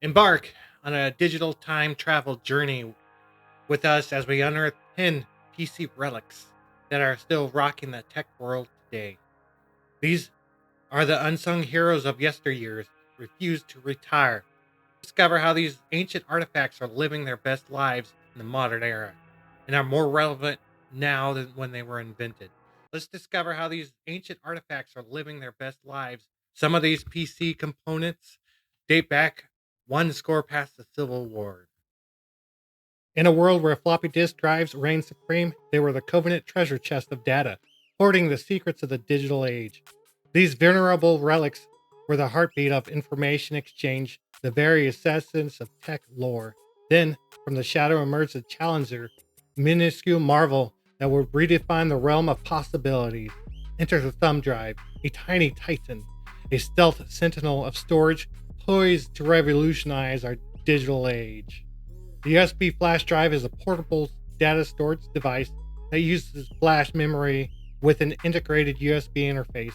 Embark on a digital time travel journey with us as we unearth 10 PC relics that are still rocking the tech world today. These are the unsung heroes of yesteryears, refused to retire. Discover how these ancient artifacts are living their best lives in the modern era and are more relevant now than when they were invented. Let's discover how these ancient artifacts are living their best lives. Some of these PC components date back one score past the Civil War. In a world where floppy disk drives reigned supreme, they were the covenant treasure chest of data, hoarding the secrets of the digital age. These venerable relics were the heartbeat of information exchange, the very essence of tech lore. Then, from the shadow emerged a challenger, a minuscule marvel that would redefine the realm of possibilities. Enter the thumb drive, a tiny titan, a stealth sentinel of storage poised to revolutionize our digital age. The USB flash drive is a portable data storage device that uses flash memory with an integrated USB interface.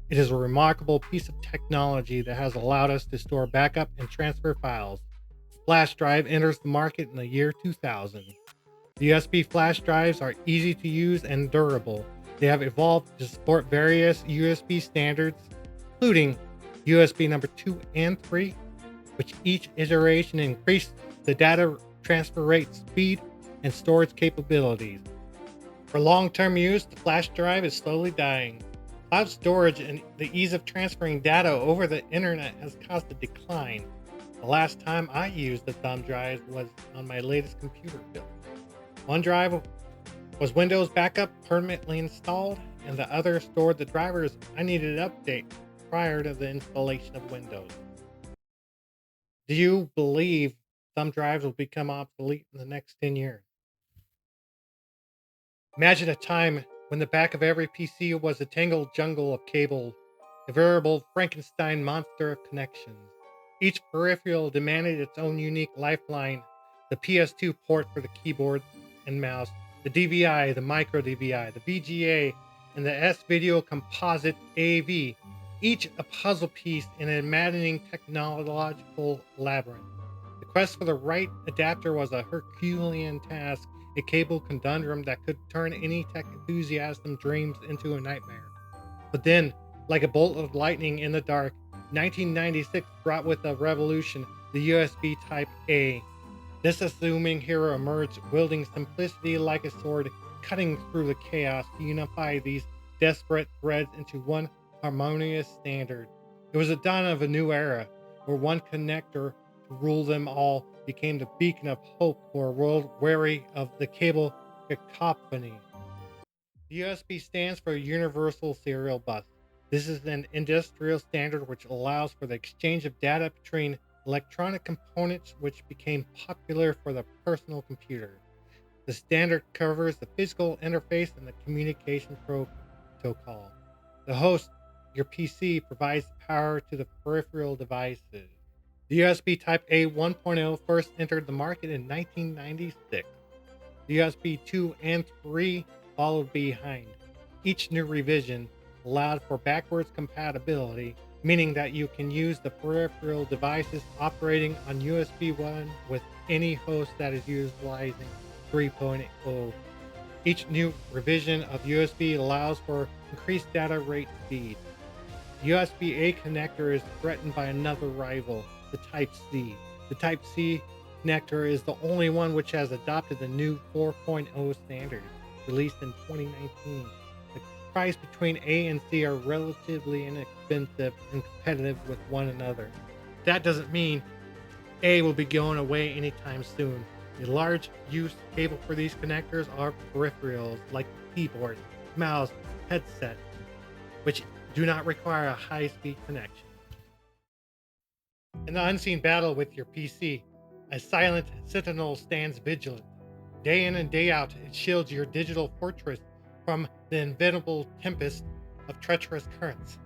It is a remarkable piece of technology that has allowed us to store backup and transfer files. The flash drive enters the market in the year 2000. The USB flash drives are easy to use and durable. They have evolved to support various USB standards, including USB number 2 and 3, which each iteration increased the data transfer rate, speed, and storage capabilities. For long-term use, the flash drive is slowly dying. Cloud storage and the ease of transferring data over the internet has caused a decline. The last time I used a thumb drive was on my latest computer build. One drive was Windows backup permanently installed, and the other stored the drivers I needed to update prior to the installation of Windows. Do you believe thumb drives will become obsolete in the next 10 years? Imagine a time when the back of every PC was a tangled jungle of cables, a veritable Frankenstein monster of connections. Each peripheral demanded its own unique lifeline: the PS2 port for the keyboard and mouse, the DVI, the micro DVI, the VGA, and the S-Video Composite AV, each a puzzle piece in a maddening technological labyrinth. The quest for the right adapter was a Herculean task, a cable conundrum that could turn any tech enthusiast's dreams into a nightmare. But then, like a bolt of lightning in the dark, 1996 brought with a revolution the USB Type A. This assuming hero emerged, wielding simplicity like a sword, cutting through the chaos to unify these desperate threads into one harmonious standard. It was the dawn of a new era, where one connector to rule them all became the beacon of hope for a world weary of the cable cacophony. The USB stands for Universal Serial Bus. This is an industrial standard which allows for the exchange of data between electronic components, which became popular for the personal computer. The standard covers the physical interface and the communication protocol. The host, your PC, provides power to the peripheral devices. The USB Type A 1.0 first entered the market in 1996. The USB 2 and 3 followed behind. Each new revision allowed for backwards compatibility, meaning that you can use the peripheral devices operating on USB 1 with any host that is utilizing 3.0. Each new revision of USB allows for increased data rate speed. The USB-A connector is threatened by another rival, the Type-C. The Type-C connector is the only one which has adopted the new 4.0 standard, released in 2019. The price between A and C are relatively inexpensive and competitive with one another. That doesn't mean A will be going away anytime soon. The large use cable for these connectors are peripherals like keyboard, mouse, headset, which do not require a high-speed connection. In the unseen battle with your PC, a silent sentinel stands vigilant. Day in and day out, it shields your digital fortress from the inevitable tempest of treacherous currents.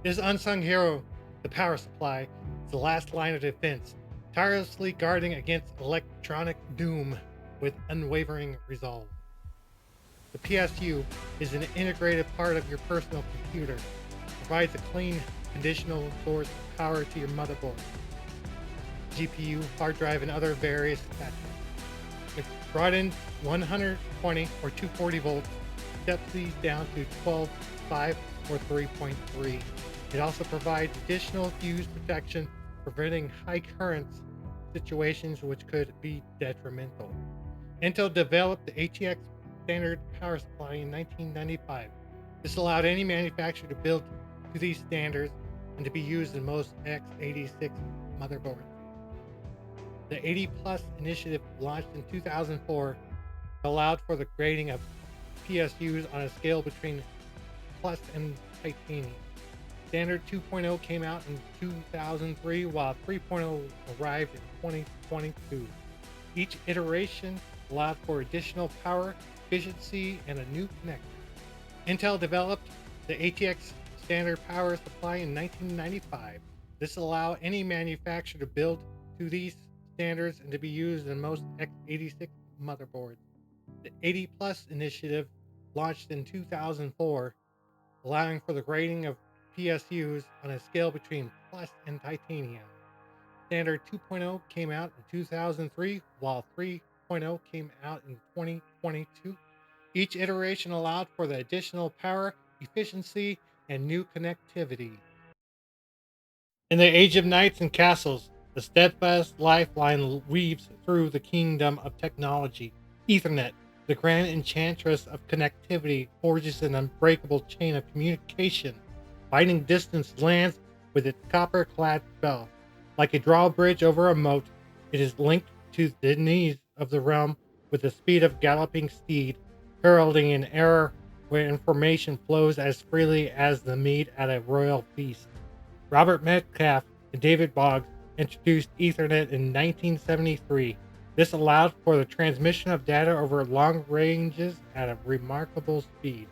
This unsung hero, the power supply, is the last line of defense, tirelessly guarding against electronic doom with unwavering resolve. The PSU is an integrated part of your personal computer. It provides a clean, conditional source of power to your motherboard. GPU, hard drive, and other various attachments. It brought in 120 or 240 volts, steps these down to 12, 5, or 3.3. It also provides additional fuse protection, preventing high currents situations which could be detrimental. Intel developed the ATX standard power supply in 1995. This allowed any manufacturer to build to these standards and to be used in most x86 motherboards. The 80 Plus initiative, launched in 2004, allowed for the grading of PSUs on a scale between plus and titanium. Standard 2.0 came out in 2003, while 3.0 arrived in 2022. Each iteration allowed for additional power, efficiency, and a new connector. Intel developed the ATX standard power supply in 1995. This allowed any manufacturer to build to these standards and to be used in most x86 motherboards. The 80 Plus initiative, launched in 2004, allowing for the grading of PSUs on a scale between plus and titanium. Standard 2.0 came out in 2003, while 3.0 came out in 2022. Each iteration allowed for the additional power, efficiency, and new connectivity. In the age of knights and castles, the steadfast lifeline weaves through the kingdom of technology. Ethernet, the grand enchantress of connectivity, forges an unbreakable chain of communication. Binding distance lands with its copper-clad spell. Like a drawbridge over a moat, it is linked to the needs of the realm with the speed of galloping steed, heralding an era where information flows as freely as the mead at a royal feast. Robert Metcalfe and David Boggs introduced Ethernet in 1973. This allowed for the transmission of data over long ranges at a remarkable speed.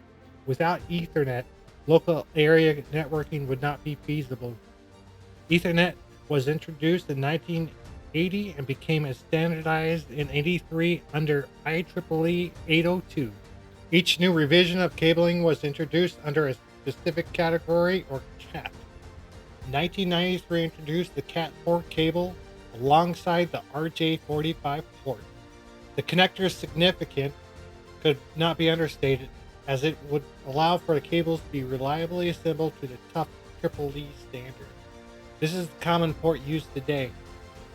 Without Ethernet, local area networking would not be feasible. Ethernet was introduced in 1980 and became standardized in 83 under IEEE 802. Each new revision of cabling was introduced under a specific category or CAT. 1993 introduced the Cat4 cable alongside the RJ45 port. The connector's significance could not be understated, as it would allow for the cables to be reliably assembled to the tough EEE standard. This is the common port used today.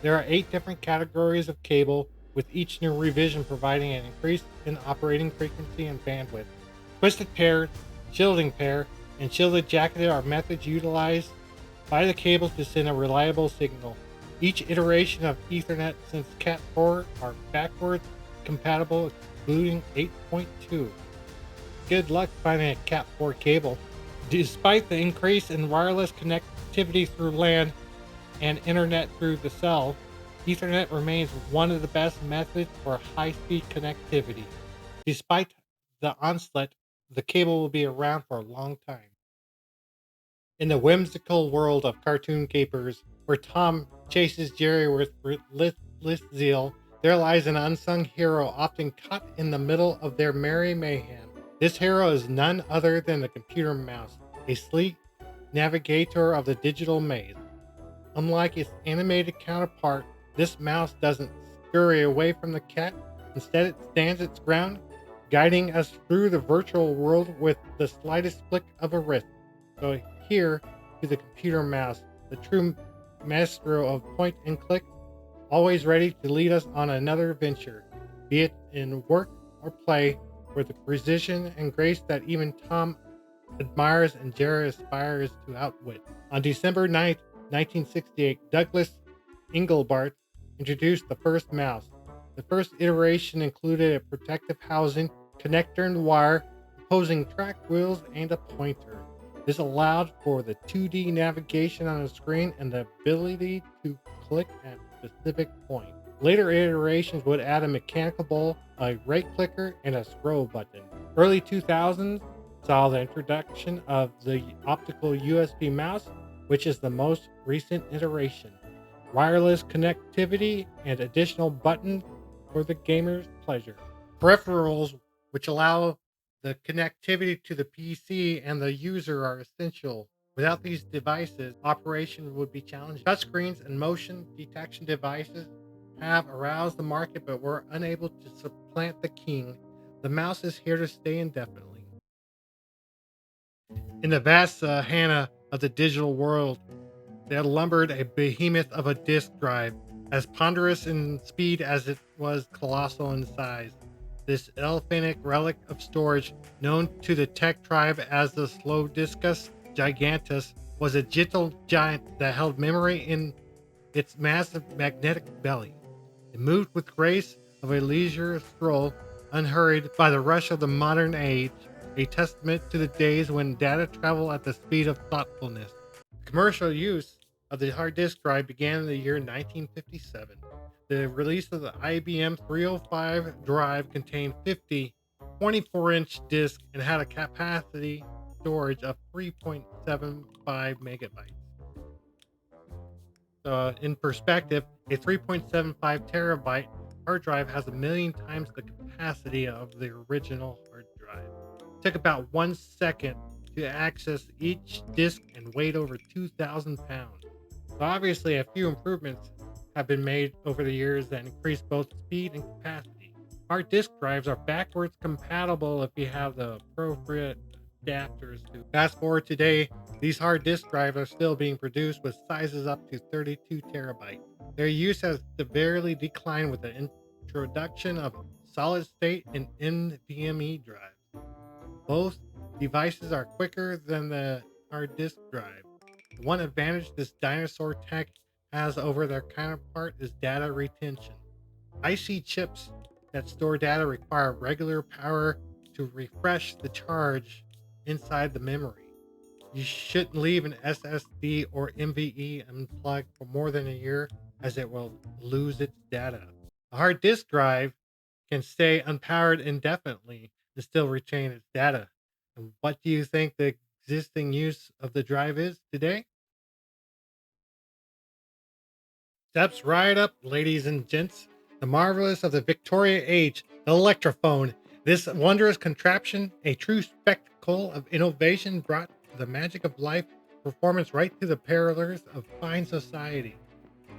There are 8 different categories of cable, with each new revision providing an increase in operating frequency and bandwidth. Twisted pair, shielding pair, and shielded jacketed are methods utilized by the cables to send a reliable signal. Each iteration of Ethernet since Cat4 are backwards compatible, excluding 8.2. Good luck finding a Cat4 cable. Despite the increase in wireless connectivity through LAN and internet through the cell, Ethernet remains one of the best methods for high-speed connectivity. Despite the onslaught, the cable will be around for a long time. In the whimsical world of cartoon capers, where Tom chases Jerry with relentless zeal, there lies an unsung hero often caught in the middle of their merry mayhem. This hero is none other than the computer mouse, a sleek navigator of the digital maze. Unlike its animated counterpart, this mouse doesn't scurry away from the cat. Instead, it stands its ground, guiding us through the virtual world with the slightest flick of a wrist. So here to the computer mouse, the true maestro of point and click, always ready to lead us on another adventure, be it in work or play, with the precision and grace that even Tom admires and Jerry aspires to outwit. On December 9th, 1968, Douglas Engelbart introduced the first mouse. The first iteration included a protective housing, connector and wire, opposing track wheels, and a pointer. This allowed for the 2D navigation on the screen and the ability to click at specific points. Later iterations would add a mechanical ball, a right clicker, and a scroll button. Early 2000s saw the introduction of the optical USB mouse, which is the most recent iteration. Wireless connectivity and additional buttons for the gamer's pleasure. Peripherals, which allow the connectivity to the PC and the user, are essential. Without these devices, operation would be challenging. Touchscreens and motion detection devices have aroused the market but were unable to supplant the king. The mouse is here to stay indefinitely. In the vast Hannah of the digital world, there lumbered a behemoth of a disk drive, as ponderous in speed as it was colossal in size. This elephanic relic of storage, known to the tech tribe as the Slowdiscus gigantus, was a gentle giant that held memory in its massive magnetic belly. It moved with grace of a leisure stroll, unhurried by the rush of the modern age, a testament to the days when data traveled at the speed of thoughtfulness. Commercial use of the hard disk drive began in the year 1957. The release of the IBM 305 drive contained 50 24-inch disks and had a capacity storage of 3.75 megabytes. In perspective, a 3.75 terabyte hard drive has a million times the capacity of the original hard drive. It took about 1 second to access each disk and weighed over 2,000 pounds. So obviously, a few improvements have been made over the years that increase both speed and capacity. Hard disk drives are backwards compatible if you have the appropriate adapters to. Fast forward today, these hard disk drives are still being produced with sizes up to 32 terabyte. Their use has severely declined with the introduction of solid state and NVMe drives. Both devices are quicker than the hard disk drive. The one advantage this dinosaur tech has over their counterpart is data retention. IC chips that store data require regular power to refresh the charge inside the memory. You shouldn't leave an SSD or MVE unplugged for more than a year, as it will lose its data. A hard disk drive can stay unpowered indefinitely and still retain its data. And what do you think the existing use of the drive is today? Steps right up, ladies and gents. The marvelous of the Victoria age, the electrophone. This wondrous contraption, a true spectacle of innovation, brought the magic of life performance right to the parlors of fine society.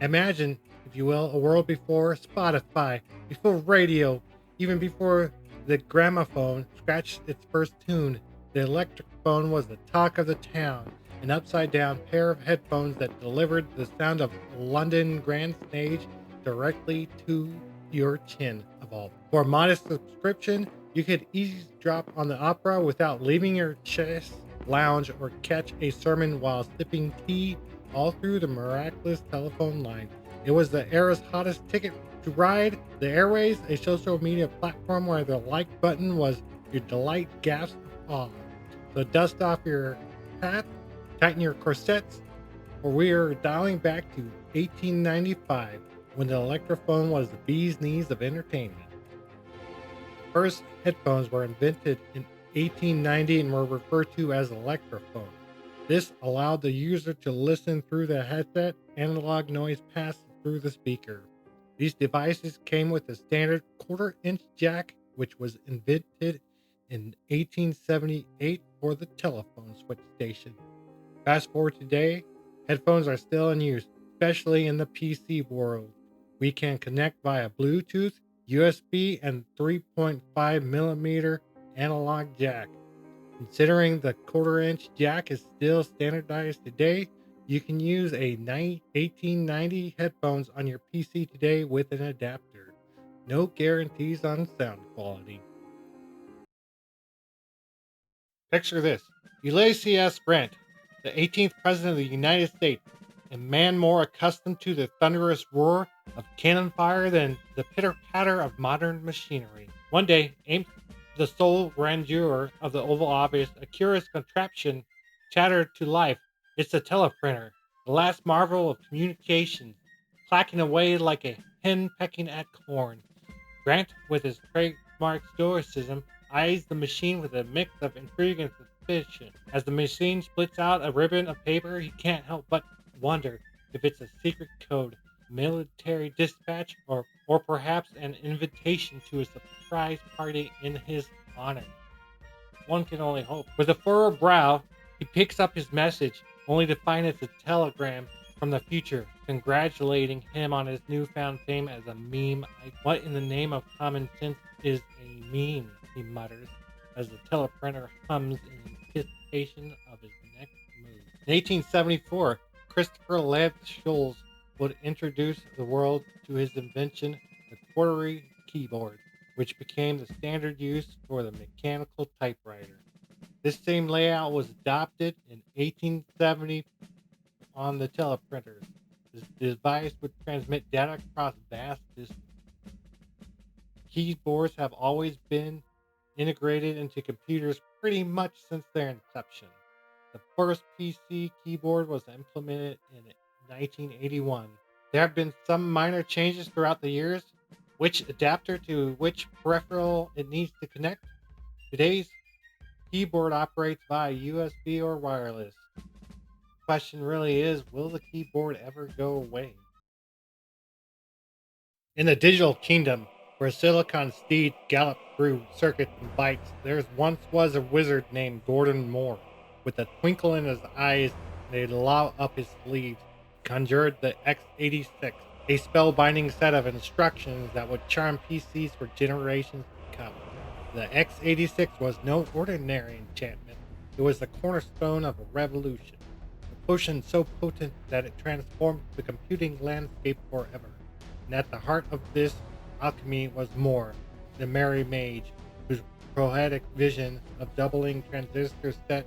Imagine, if you will, a world before Spotify, before radio, even before the gramophone scratched its first tune. The electric phone was the talk of the town, an upside-down pair of headphones that delivered the sound of London Grand Stage directly to your chin of all. For a modest subscription, you could eavesdrop on the opera without leaving your chaise lounge or catch a sermon while sipping tea all through the miraculous telephone line. It was the era's hottest ticket to ride the airways, a social media platform where the like button was your delight gasp of awe. So dust off your hat, tighten your corsets, for we are dialing back to 1895 when the electrophone was the bee's knees of entertainment. The first headphones were invented in 1890 and were referred to as electrophones. This allowed the user to listen through the headset, analog noise passed through the speaker. These devices came with a standard quarter-inch jack, which was invented in 1878 for the telephone switch station. Fast forward today, headphones are still in use, especially in the PC world. We can connect via Bluetooth, USB, and 3.5 millimeter analog jack. Considering the quarter-inch jack is still standardized today, you can use a 1890 headphones on your PC today with an adapter. No guarantees on sound quality. Picture this: Ulysses S. Grant, the 18th President of the United States, a man more accustomed to the thunderous roar of cannon fire than the pitter-patter of modern machinery. One day, aimed the sole grandeur of the Oval Office, a curious contraption chattered to life. It's a teleprinter, the last marvel of communications, clacking away like a hen pecking at corn. Grant, with his trademark stoicism, eyes the machine with a mix of intrigue and suspicion. As the machine splits out a ribbon of paper, he can't help but wonder if it's a secret code, military dispatch, or perhaps an invitation to a surprise party in his honor. One can only hope. With a furrowed brow, he picks up his message. only to find it's a telegram from the future congratulating him on his newfound fame as a meme. What in the name of common sense is a meme? He mutters as the teleprinter hums in anticipation of his next move. In 1874, Christopher Lev Schulz would introduce the world to his invention, the quarterly keyboard, which became the standard use for the mechanical typewriter. This same layout was adopted in 1870 on the teleprinters. This device would transmit data across vast distances. Keyboards have always been integrated into computers pretty much since their inception. The first PC keyboard was implemented in 1981. There have been some minor changes throughout the years, which adapter to which peripheral it needs to connect. Today's keyboard operates via USB or wireless. The question really is, will the keyboard ever go away? In the digital kingdom, where silicon steeds gallop through circuits and bytes, there once was a wizard named Gordon Moore. With a twinkle in his eyes and a loll up his sleeves, he conjured the X86, a spellbinding set of instructions that would charm PCs for generations to come. The X86 was no ordinary enchantment. It was the cornerstone of a revolution, a potion so potent that it transformed the computing landscape forever. And at the heart of this alchemy was Moore, the merry mage, whose poetic vision of doubling transistors set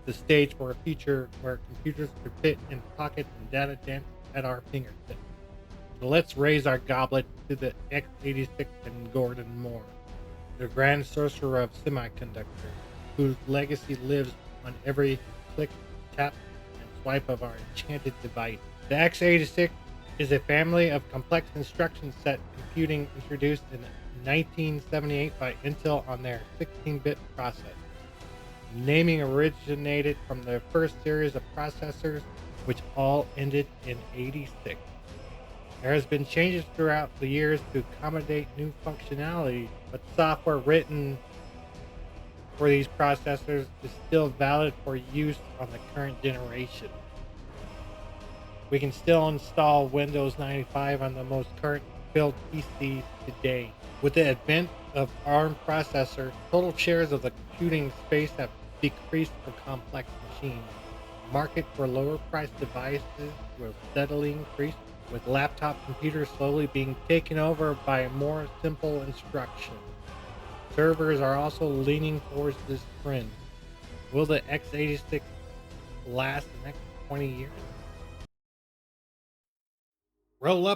the stage for a future where computers could fit in pockets and data dance at our fingertips. So let's raise our goblet to the X86 and Gordon Moore, the grand sorcerer of semiconductors, whose legacy lives on every click, tap, and swipe of our enchanted device. The X86 is a family of complex instruction set computing introduced in 1978 by Intel on their 16-bit processor. Naming originated from their first series of processors, which all ended in 86. There has been changes throughout the years to accommodate new functionality, but software written for these processors is still valid for use on the current generation. We can still install Windows 95 on the most current build PCs today. With the advent of ARM processor, total shares of the computing space have decreased for complex machines. The market for lower priced devices will steadily increase, with laptop computers slowly being taken over by more simple instructions. Servers are also leaning towards this trend. Will the X86 last the next 20 years? Roll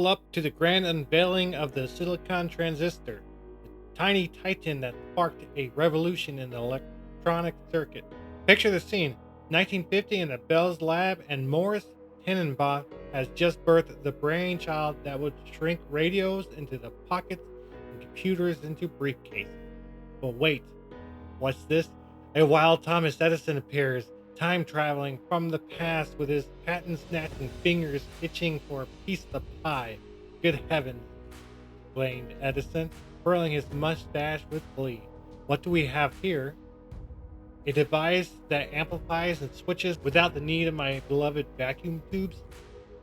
up to the grand unveiling of the silicon transistor, the tiny titan that sparked a revolution in the electronic circuit. Picture the scene: 1950 in the Bell's lab, and Morris Tenenbaum has just birthed the brainchild that would shrink radios into the pockets and computers into briefcases. But wait, what's this? A wild Thomas Edison appears, time traveling from the past with his patent snatching fingers itching for a piece of the pie. Good heavens, exclaimed Edison, twirling his mustache with glee. What do we have here? A device that amplifies and switches without the need of my beloved vacuum tubes?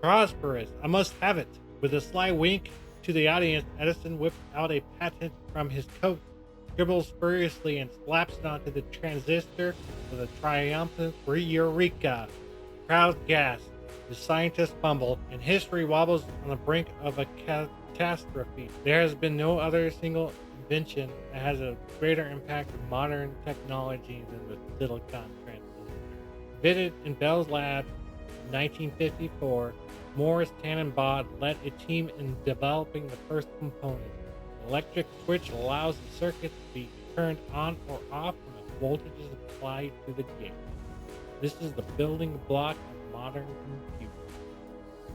Prosperous, I must have it. With a sly wink to the audience, Edison whips out a patent from his coat, scribbles furiously, and slaps it onto the transistor with a triumphant eureka. The crowd gasps, the scientists fumble, and history wobbles on the brink of a catastrophe. There has been no other single invention that has a greater impact on modern technology than the silicon transistor. Invented in Bell's lab in 1954, Morris Tannenbaum led a team in developing the first component. The electric switch allows the circuit to be turned on or off when a voltage is applied to the gate. This is the building block of modern computing.